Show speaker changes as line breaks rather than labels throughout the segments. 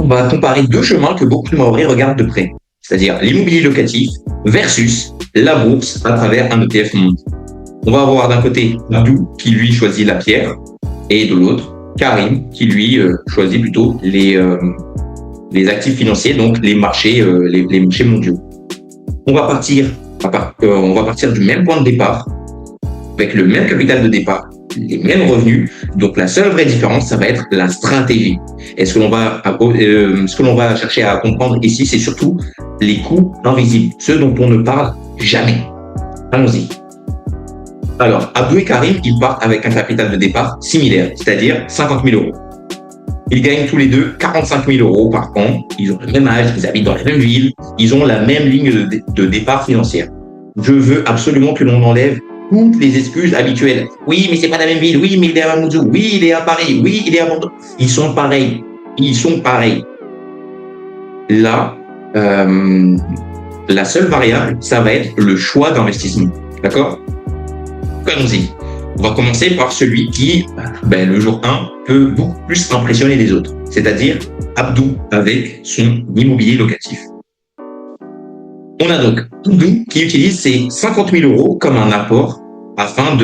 va comparer deux chemins que beaucoup de Maoris regardent de près, c'est-à-dire l'immobilier locatif versus la bourse à travers un ETF monde. On va avoir d'un côté Abdou qui lui choisit la pierre et de l'autre Karim qui lui choisit plutôt les actifs financiers, donc les marchés mondiaux. On va partir du même point de départ avec le même capital de départ, les mêmes revenus. Donc la seule vraie différence, ça va être la stratégie. Et ce que l'on va chercher à comprendre ici, c'est surtout les coûts invisibles, ceux dont on ne parle jamais. Allons-y. Alors, Abdou et Karim, ils partent avec un capital de départ similaire, c'est-à-dire 50 000 euros. Ils gagnent tous les deux 45 000 euros par an. Ils ont le même âge, ils habitent dans la même ville, ils ont la même ligne de départ financière. Je veux absolument que l'on enlève toutes les excuses habituelles. Oui, mais c'est pas la même ville. Oui, mais il est à Mamoudzou. Oui, il est à Paris. Oui, il est à Bordeaux. Ils sont pareils. Là, la seule variable, ça va être le choix d'investissement. D'accord? Allons-y. On va commencer par celui qui, le jour 1, peut beaucoup plus impressionner les autres, c'est-à-dire Abdou avec son immobilier locatif. On a donc Abdou qui utilise ses 50 000 euros comme un apport afin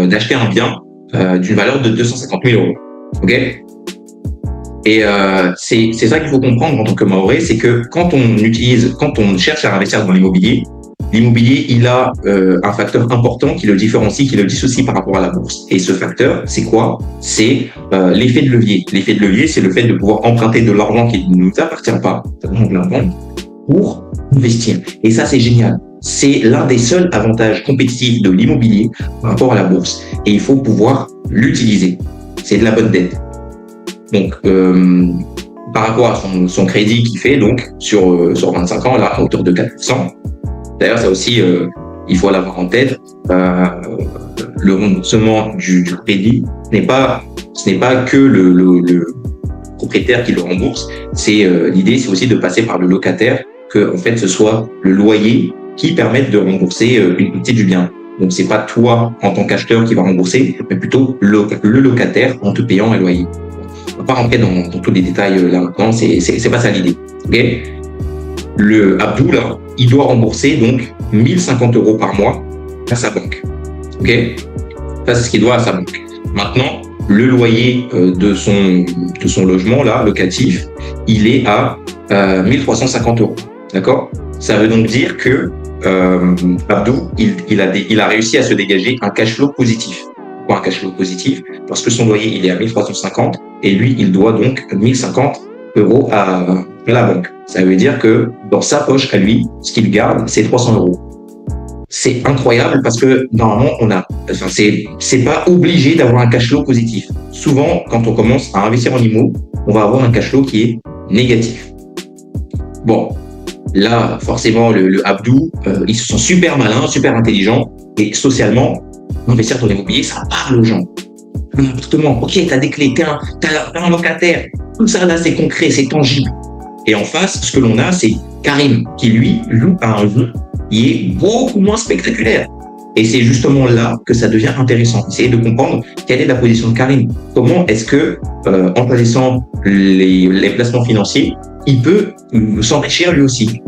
d'acheter un bien d'une valeur de 250 000 euros. Ok? Et c'est ça qu'il faut comprendre en tant que Maoré, c'est que quand on cherche à investir dans l'immobilier, il a un facteur important qui le différencie, qui le dissocie par rapport à la bourse. Et ce facteur, c'est quoi? C'est l'effet de levier. L'effet de levier, c'est le fait de pouvoir emprunter de l'argent qui ne nous appartient pas, pour investir. Et ça, c'est génial. C'est l'un des seuls avantages compétitifs de l'immobilier par rapport à la bourse. Et il faut pouvoir l'utiliser. C'est de la bonne dette. Donc, par rapport à son crédit qu'il fait, donc, sur 25 ans, là, à hauteur de 4%. D'ailleurs, ça aussi, il faut l'avoir en tête. Le remboursement du crédit, ce n'est pas que le propriétaire qui le rembourse. L'idée, c'est aussi de passer par le locataire, que en fait, ce soit le loyer qui permette de rembourser une partie du bien. Donc, c'est pas toi en tant qu'acheteur qui va rembourser, mais plutôt le locataire en te payant un loyer. On va pas rentrer dans tous les détails là maintenant. C'est pas ça l'idée. Okay? Le Abdou, là, il doit rembourser donc 1050 euros par mois à sa banque. Ok? Ça, c'est ce qu'il doit à sa banque. Maintenant, le loyer de son logement, là, locatif, il est à 1350 euros. D'accord? Ça veut donc dire que Abdou, il a réussi à se dégager un cash flow positif. Pourquoi un cash flow positif? Parce que son loyer, il est à 1350 et lui, il doit donc 1050 euros à la banque. Ça veut dire que dans sa poche à lui, ce qu'il garde, c'est 300 euros. C'est incroyable parce que normalement, c'est pas obligé d'avoir un cash flow positif. Souvent, quand on commence à investir en immo, on va avoir un cash flow qui est négatif. Bon, là, forcément, le Abdou, ils se sont super malins, super intelligents et socialement, investir dans l'immobilier, ça parle aux gens. Un appartement, ok, t'as des clés, t'as un locataire, tout ça là, c'est concret, c'est tangible. Et en face, ce que l'on a, c'est Karim, qui lui joue à un jeu qui est beaucoup moins spectaculaire. Et c'est justement là que ça devient intéressant. Essayer de comprendre quelle est la position de Karim. Comment est-ce que, en choisissant les placements financiers, il peut s'enrichir lui aussi.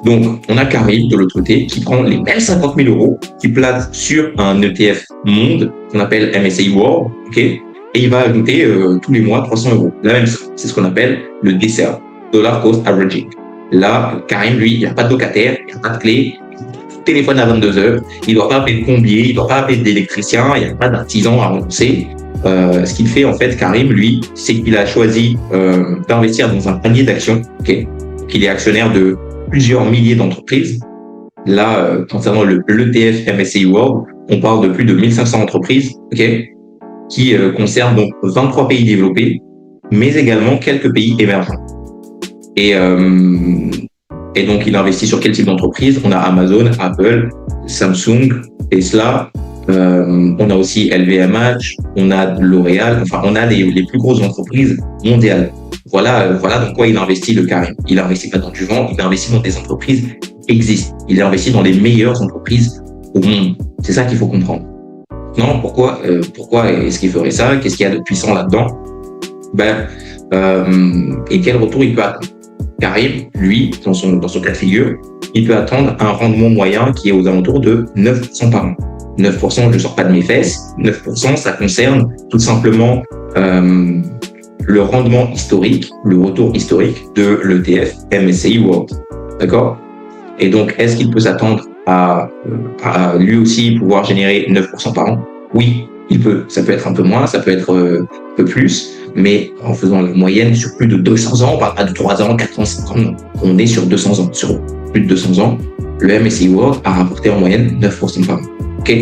Donc, on a Karim de l'autre côté qui prend les mêmes 50 000 euros, qui place sur un ETF monde qu'on appelle MSCI World, ok, et il va ajouter tous les mois 300 euros. La même chose, c'est ce qu'on appelle le DCA, Dollar Cost Averaging. Là, Karim, lui, il n'a pas de locataire, il n'a pas de clé, téléphone à 22 heures, il ne doit pas appeler de plombier, il ne doit pas appeler d'électricien, il n'y a pas d'artisan à rembourser. Ce qu'il fait, en fait, Karim, lui, c'est qu'il a choisi d'investir dans un panier d'actions, ok, qu'il est actionnaire de plusieurs milliers d'entreprises. Là, concernant l'ETF MSCI World, on parle de plus de 1500 entreprises, ok, qui concernent donc 23 pays développés, mais également quelques pays émergents. Et donc, il investit sur quel type d'entreprise? On a Amazon, Apple, Samsung, Tesla, on a aussi LVMH, on a L'Oréal, enfin, on a les plus grosses entreprises mondiales. Voilà dans quoi il investit le Karim. Il investit pas dans du vent, il investit dans des entreprises qui existent. Il investit dans les meilleures entreprises au monde. C'est ça qu'il faut comprendre. Non, pourquoi est-ce qu'il ferait ça? Qu'est-ce qu'il y a de puissant là-dedans? et quel retour il peut attendre. Karim, lui, dans son cas de figure, il peut attendre un rendement moyen qui est aux alentours de 9% par an. 9%, je ne sors pas de mes fesses. 9%, ça concerne tout simplement le rendement historique, le retour historique de l'ETF MSCI World. D'accord? Et donc, est-ce qu'il peut s'attendre à lui aussi pouvoir générer 9% par an? Oui, il peut. Ça peut être un peu moins, ça peut être un peu plus, mais en faisant la moyenne sur plus de 200 ans, on parle pas de 3 ans, 4 ans, 5 ans, non. On est sur 200 ans. Sur plus de 200 ans, le MSCI World a rapporté en moyenne 9% par an. OK?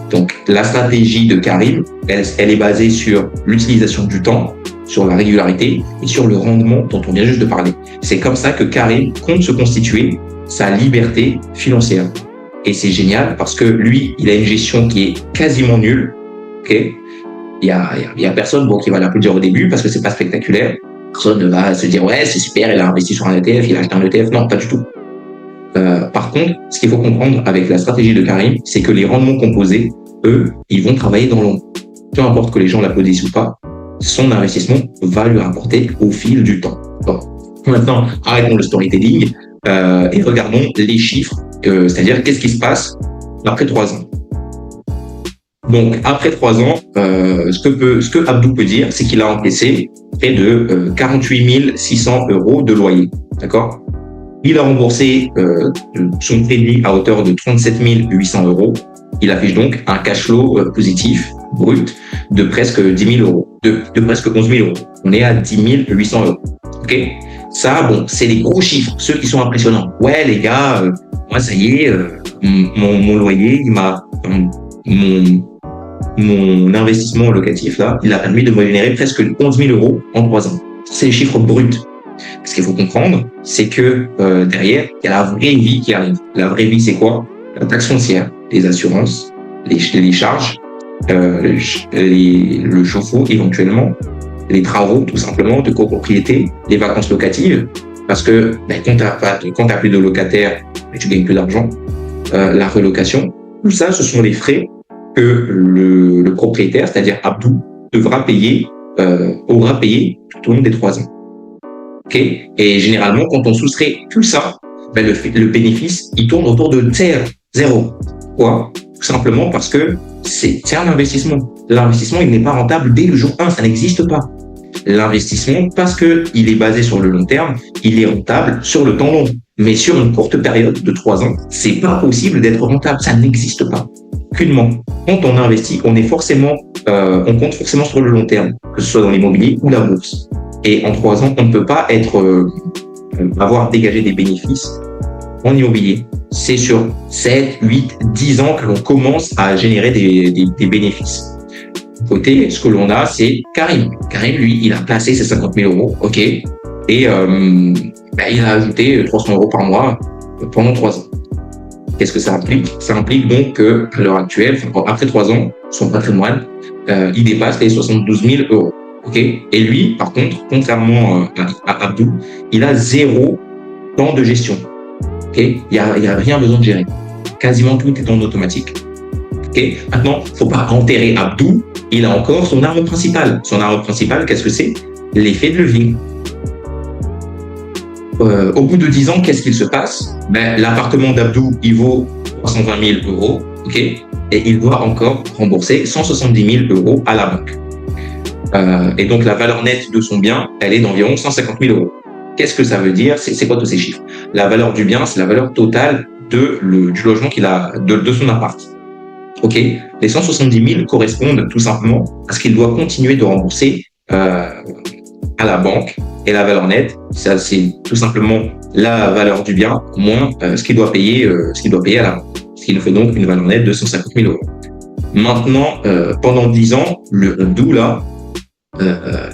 Donc, la stratégie de Karim, elle est basée sur l'utilisation du temps, sur la régularité et sur le rendement dont on vient juste de parler. C'est comme ça que Karim compte se constituer sa liberté financière. Et c'est génial parce que lui, il a une gestion qui est quasiment nulle. Ok, il y a personne qui va l'applaudir au début parce que c'est pas spectaculaire. Personne ne va se dire ouais c'est super, il a investi sur un ETF, il a acheté un ETF. Non, pas du tout. Par contre, ce qu'il faut comprendre avec la stratégie de Karim, c'est que les rendements composés, eux, ils vont travailler dans l'ombre. Peu importe que les gens l'applaudissent ou pas, son investissement va lui rapporter au fil du temps. Bon. Maintenant, arrêtons le storytelling et regardons les chiffres, c'est-à-dire qu'est-ce qui se passe après 3 ans. Donc, après 3 ans, ce que Abdou peut dire, c'est qu'il a encaissé près de 48 600 € de loyer. D'accord? Il a remboursé son crédit à hauteur de 37 800 €. Il affiche donc un cash flow positif, brut, de presque 10 000 €, de presque 11 000 €. On est à 10 800 €. OK? Ça, bon, c'est les gros chiffres, ceux qui sont impressionnants. Ouais, les gars, moi, ça y est, mon loyer, mon investissement locatif, là, il a permis de me générer presque 11 000 € en 3 ans. C'est les chiffres bruts. Ce qu'il faut comprendre, c'est que derrière, il y a la vraie vie qui arrive. La vraie vie, c'est quoi? La taxe foncière, les assurances, les charges, le chauffe-eau éventuellement, les travaux tout simplement de copropriété, les vacances locatives, parce que quand t'as plus de locataires, tu gagnes plus d'argent, la relocation, tout ça, ce sont les frais que le propriétaire, c'est-à-dire Abdou, aura payé tout au long des 3 ans. Okay. Et généralement, quand on soustrait tout ça, le bénéfice, il tourne autour de zéro. Pourquoi? Tout simplement parce que c'est un investissement. L'investissement, il n'est pas rentable dès le jour 1, ça n'existe pas. L'investissement, parce que il est basé sur le long terme, il est rentable sur le temps long. Mais sur une courte période de 3 ans, c'est pas possible d'être rentable, ça n'existe pas. Aucunement. Quand on investit, on compte forcément sur le long terme, que ce soit dans l'immobilier ou la bourse. Et en 3 ans, on ne peut pas avoir dégagé des bénéfices en immobilier. C'est sur 7, 8, 10 ans que l'on commence à générer des bénéfices. Côté, ce que l'on a, c'est Karim. Karim, lui, il a placé ses 50 000 €, ok, et il a ajouté 300 € par mois pendant 3 ans. Qu'est-ce que ça implique? Ça implique donc qu'à l'heure actuelle, après 3 ans, son patrimoine, il dépasse les 72 000 €. Okay. Et lui, par contre, contrairement à Abdou, il a 0 temps de gestion. Okay. Il y a rien besoin de gérer. Quasiment tout est en automatique. Okay. Maintenant, faut pas enterrer Abdou. Il a encore son arme principale. Son arme principale, qu'est-ce que c'est? L'effet de levier. Au bout de 10 ans, qu'est-ce qu'il se passe? L'appartement d'Abdou, il vaut 320 000 €. Okay. Et il doit encore rembourser 170 000 € à la banque. Et donc, la valeur nette de son bien, elle est d'environ 150 000 €. Qu'est-ce que ça veut dire? C'est quoi tous ces chiffres? La valeur du bien, c'est la valeur totale du logement qu'il a, de son appart. OK? Les 170 000 correspondent tout simplement à ce qu'il doit continuer de rembourser à la banque. Et la valeur nette, ça, c'est tout simplement la valeur du bien moins ce qu'il doit payer à la banque. Ce qui nous fait donc une valeur nette de 150 000 €. Maintenant, pendant 10 ans, le Abdou, là,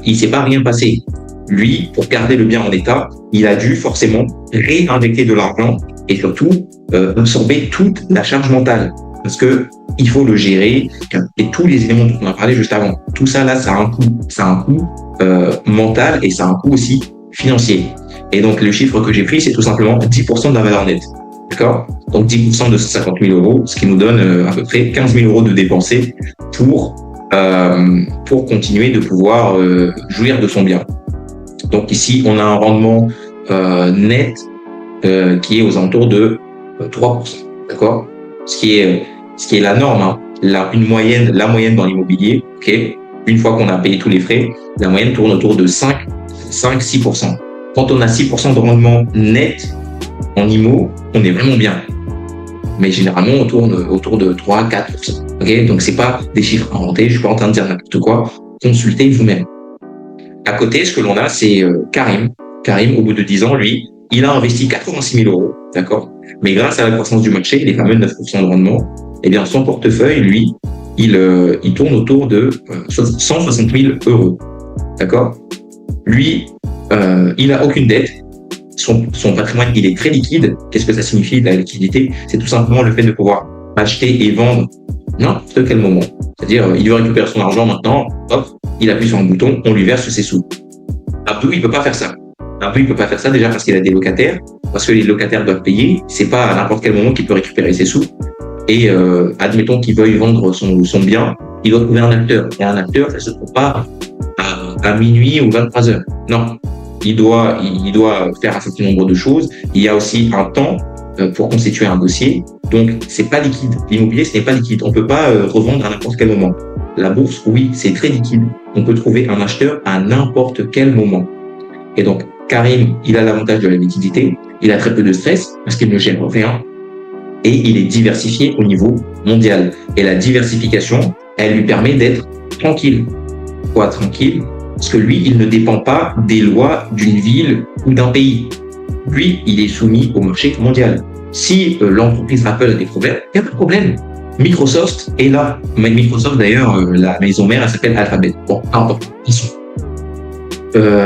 il s'est pas rien passé. Lui, pour garder le bien en état, il a dû forcément réinjecter de l'argent et surtout absorber toute la charge mentale. Parce que il faut le gérer et tous les éléments dont on a parlé juste avant. Tout ça là, ça a un coût. Ça a un coût mental et ça a un coût aussi financier. Et donc le chiffre que j'ai pris, c'est tout simplement 10% de la valeur nette. D'accord? Donc 10% de 150 000 €, ce qui nous donne à peu près 15 000 € de dépensés pour continuer de pouvoir jouir de son bien. Donc ici, on a un rendement net qui est aux alentours de 3%. D'accord? Ce qui est la norme, hein. La moyenne dans l'immobilier, ok? Une fois qu'on a payé tous les frais, la moyenne tourne autour de 5-6%. Quand on a 6% de rendement net en IMO, on est vraiment bien. Mais généralement, on tourne autour de 3-4%. Ok? Donc, c'est pas des chiffres inventés. Je suis pas en train de dire n'importe quoi. Consultez vous-même. À côté, ce que l'on a, c'est Karim. Karim, au bout de 10 ans, lui, il a investi 86 000 euros. D'accord? Mais grâce à la croissance du marché, les fameux 9% de rendement, eh bien, son portefeuille, lui, il tourne autour de 160 000 euros. D'accord? Lui, il n'a aucune dette. Son patrimoine, il est très liquide. Qu'est-ce que ça signifie, la liquidité? C'est tout simplement le fait de pouvoir acheter et vendre n'importe quel moment. C'est-à-dire, il veut récupérer son argent maintenant, hop, il appuie sur un bouton, on lui verse ses sous. Abdou, il peut pas faire ça. Abdou, il peut pas faire ça déjà parce qu'il a des locataires, parce que les locataires doivent payer. C'est pas à n'importe quel moment qu'il peut récupérer ses sous. Et admettons qu'il veuille vendre son bien, il doit trouver un acteur. Et un acteur, ça ne se trouve pas à minuit ou 23 heures. Non. Il doit faire un certain nombre de choses. Il y a aussi un temps pour constituer un dossier. Donc, c'est pas liquide. L'immobilier, ce n'est pas liquide. On peut pas revendre à n'importe quel moment. La bourse, oui, c'est très liquide. On peut trouver un acheteur à n'importe quel moment. Et donc, Karim, il a l'avantage de la liquidité. Il a très peu de stress parce qu'il ne gère rien. Et il est diversifié au niveau mondial. Et la diversification, elle lui permet d'être tranquille. Quoi, tranquille? Parce que lui, il ne dépend pas des lois d'une ville ou d'un pays. Lui, il est soumis au marché mondial. Si l'entreprise Apple a des problèmes, il n'y a pas de problème. Microsoft est là. Microsoft, d'ailleurs, la maison mère, elle s'appelle Alphabet. Bon, importe. Ils sont.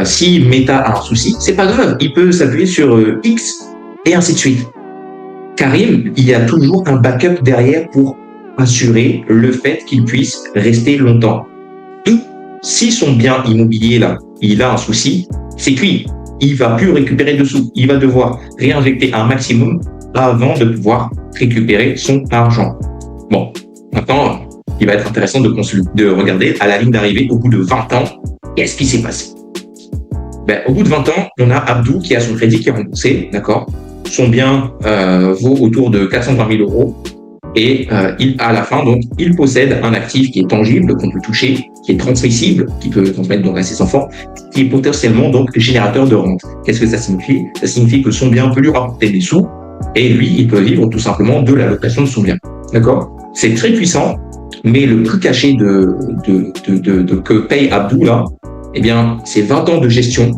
Si Meta a un souci, c'est pas grave. Il peut s'appuyer sur X et ainsi de suite. Karim, il y a toujours un backup derrière pour assurer le fait qu'il puisse rester longtemps. Si son bien immobilier là, il a un souci, c'est cuit. Il va plus récupérer de sous. Il va devoir réinjecter un maximum avant de pouvoir récupérer son argent. Bon, maintenant, il va être intéressant de regarder à la ligne d'arrivée au bout de 20 ans, qu'est-ce qui s'est passé? Au bout de 20 ans, on a Abdou qui a son crédit qui est remboursé, d'accord? Son bien vaut autour de 420 000 euros. Et à la fin, donc, il possède un actif qui est tangible, qu'on peut toucher, qui est transmissible, qui peut transmettre donc à ses enfants, qui est potentiellement donc générateur de rente. Qu'est-ce que ça signifie? Ça signifie que son bien peut lui rapporter des sous, et lui, il peut vivre tout simplement de la location de son bien. D'accord? C'est très puissant, mais le prix caché que paye Abdou là, eh bien, c'est 20 ans de gestion,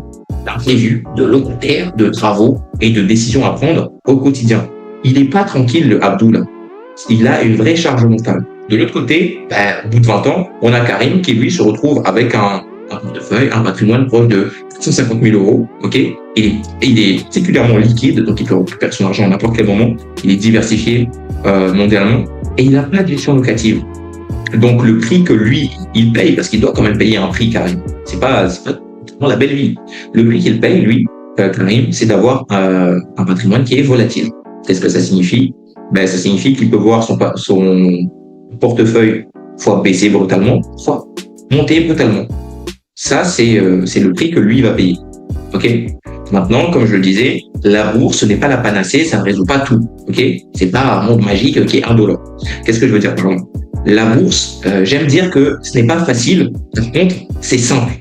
d'imprévus, de locataires, de travaux et de décisions à prendre au quotidien. Il n'est pas tranquille, le Abdou là. Il a une vraie charge mentale. De l'autre côté, au bout de 20 ans, on a Karim qui, lui, se retrouve avec un portefeuille, un patrimoine proche de 450 000 euros, ok? Et il est séculairement liquide, donc il peut récupérer son argent à n'importe quel moment. Il est diversifié mondialement et il n'a pas de gestion locative. Donc, le prix que lui, il paye, parce qu'il doit quand même payer un prix, Karim. C'est pas vraiment la belle vie. Le prix qu'il paye, lui, Karim, c'est d'avoir un patrimoine qui est volatile. Qu'est-ce que ça signifie? Ça signifie qu'il peut voir son portefeuille soit baisser brutalement, soit monter brutalement. Ça, c'est le prix que lui va payer. Ok? Maintenant, comme je le disais, la bourse n'est pas la panacée, ça ne résout pas tout. Ok? C'est pas un monde magique qui est indolore. Qu'est-ce que je veux dire par là? La bourse, j'aime dire que ce n'est pas facile. Par contre, c'est simple.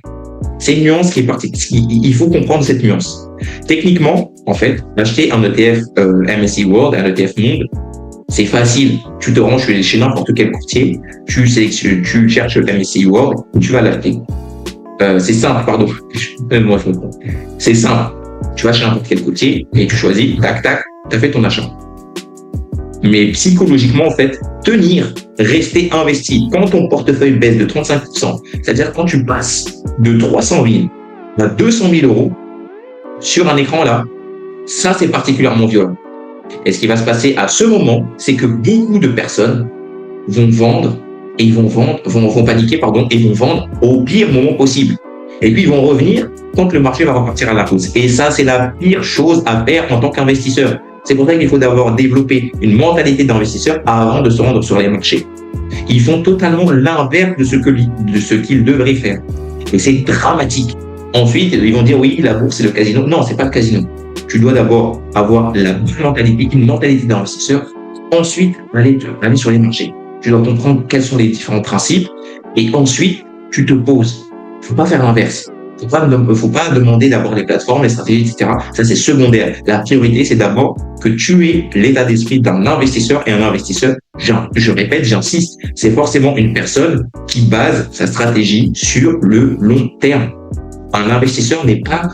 C'est une nuance qui est particulière. Il faut comprendre cette nuance. Techniquement, en fait, acheter un ETF MSCI World, un ETF Monde, c'est facile. Tu te rends chez n'importe quel courtier, tu cherches MSCI World, tu vas l'acheter. C'est simple, pardon. Moi, je comprends. C'est simple. Tu vas chez n'importe quel courtier et tu choisis, tac, tac, tu as fait ton achat. Mais psychologiquement, en fait, rester investi, quand ton portefeuille baisse de 35%, c'est-à-dire quand tu passes de 300 000 à 200 000 euros sur un écran là, ça c'est particulièrement violent. Et ce qui va se passer à ce moment, c'est que beaucoup de personnes vont vendre et vont paniquer, et vont vendre au pire moment possible. Et puis ils vont revenir quand le marché va repartir à la hausse. Et ça, c'est la pire chose à faire en tant qu'investisseur. C'est pour ça qu'il faut d'abord développer une mentalité d'investisseur avant de se rendre sur les marchés. Ils font totalement l'inverse de ce qu'ils devraient faire. Et c'est dramatique. Ensuite, ils vont dire oui, la bourse c'est le casino. Non, c'est pas le casino. Tu dois d'abord avoir la bonne mentalité, une mentalité d'investisseur. Ensuite, aller sur les marchés. Tu dois comprendre quels sont les différents principes. Et ensuite, tu te poses. Faut pas faire l'inverse. Faut pas demander d'abord les plateformes, les stratégies, etc. Ça, c'est secondaire. La priorité, c'est d'abord que tu aies l'état d'esprit d'un investisseur, et un investisseur, je répète, j'insiste, c'est forcément une personne qui base sa stratégie sur le long terme. Un investisseur n'est pas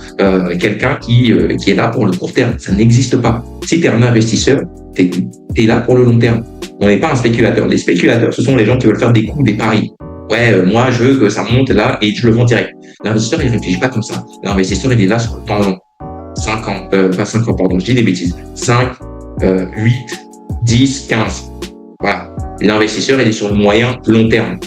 quelqu'un qui est là pour le court terme. Ça n'existe pas. Si tu es un investisseur, tu es là pour le long terme. On n'est pas un spéculateur. Les spéculateurs, ce sont les gens qui veulent faire des coups, des paris. Ouais, moi, je veux que ça monte là et je le vends direct. L'investisseur, il réfléchit pas comme ça. L'investisseur, il est là sur le temps long. 5 ans, pas 5 ans, pardon, je dis des bêtises. 5, 8, 10, 15. Voilà. L'investisseur, il est sur le moyen long terme.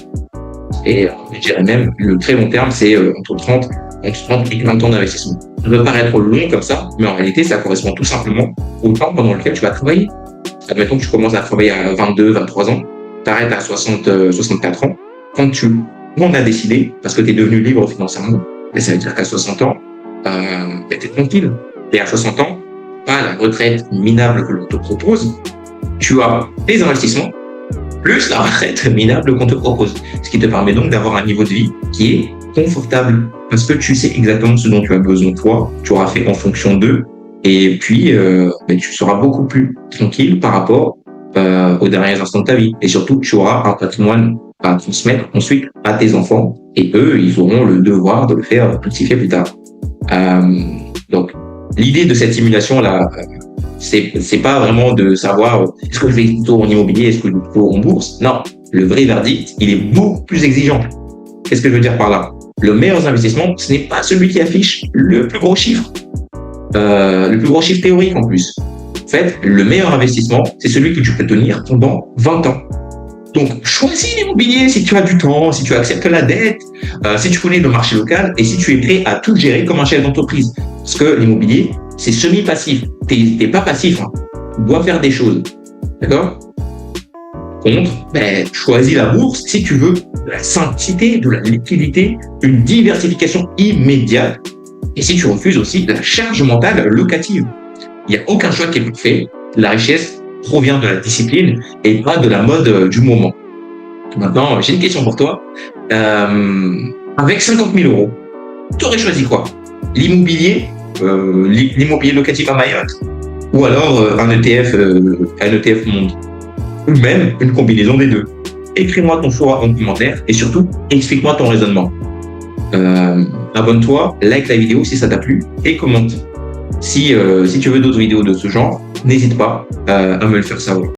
Et je dirais même, le très long terme, c'est entre 30 et 20 ans d'investissement. Ça peut paraître long comme ça, mais en réalité, ça correspond tout simplement au temps pendant lequel tu vas travailler. Admettons que tu commences à travailler à 22, 23 ans, tu arrêtes à 64 ans. Quand on a décidé, parce que tu es devenu libre financièrement, et ça veut dire qu'à 60 ans, tu es tranquille. Et à 60 ans, pas la retraite minable que l'on te propose, tu as tes investissements, plus la retraite minable qu'on te propose. Ce qui te permet donc d'avoir un niveau de vie qui est confortable, parce que tu sais exactement ce dont tu as besoin toi, tu auras fait en fonction d'eux, et puis tu seras beaucoup plus tranquille par rapport aux derniers instants de ta vie. Et surtout, tu auras un patrimoine à transmettre ensuite à tes enfants, et eux, ils auront le devoir de le faire fructifier plus tard. Donc, l'idée de cette simulation-là, c'est pas vraiment de savoir est-ce que je vais plutôt en immobilier, est-ce que je vais plutôt en bourse. Non, le vrai verdict, il est beaucoup plus exigeant. Qu'est-ce que je veux dire par là? Le meilleur investissement, ce n'est pas celui qui affiche le plus gros chiffre théorique en plus. En fait, le meilleur investissement, c'est celui que tu peux tenir pendant 20 ans. Donc, choisis l'immobilier si tu as du temps, si tu acceptes la dette, si tu connais le marché local et si tu es prêt à tout gérer comme un chef d'entreprise. Parce que l'immobilier, c'est semi-passif. T'es pas passif, hein. Tu dois faire des choses. D'accord? Contre, choisis la bourse si tu veux de la simplicité, de la liquidité, une diversification immédiate. Et si tu refuses aussi de la charge mentale locative. Il n'y a aucun choix qui est parfait. La richesse provient de la discipline et pas de la mode du moment. Maintenant, j'ai une question pour toi. Avec 50 000 euros, tu aurais choisi quoi? L'immobilier locatif à Mayotte, ou alors un ETF monde, ou même une combinaison des deux. Écris-moi ton choix en commentaire et surtout, explique-moi ton raisonnement. Abonne-toi, like la vidéo si ça t'a plu et commente. Si tu veux d'autres vidéos de ce genre, n'hésite pas à me le faire savoir.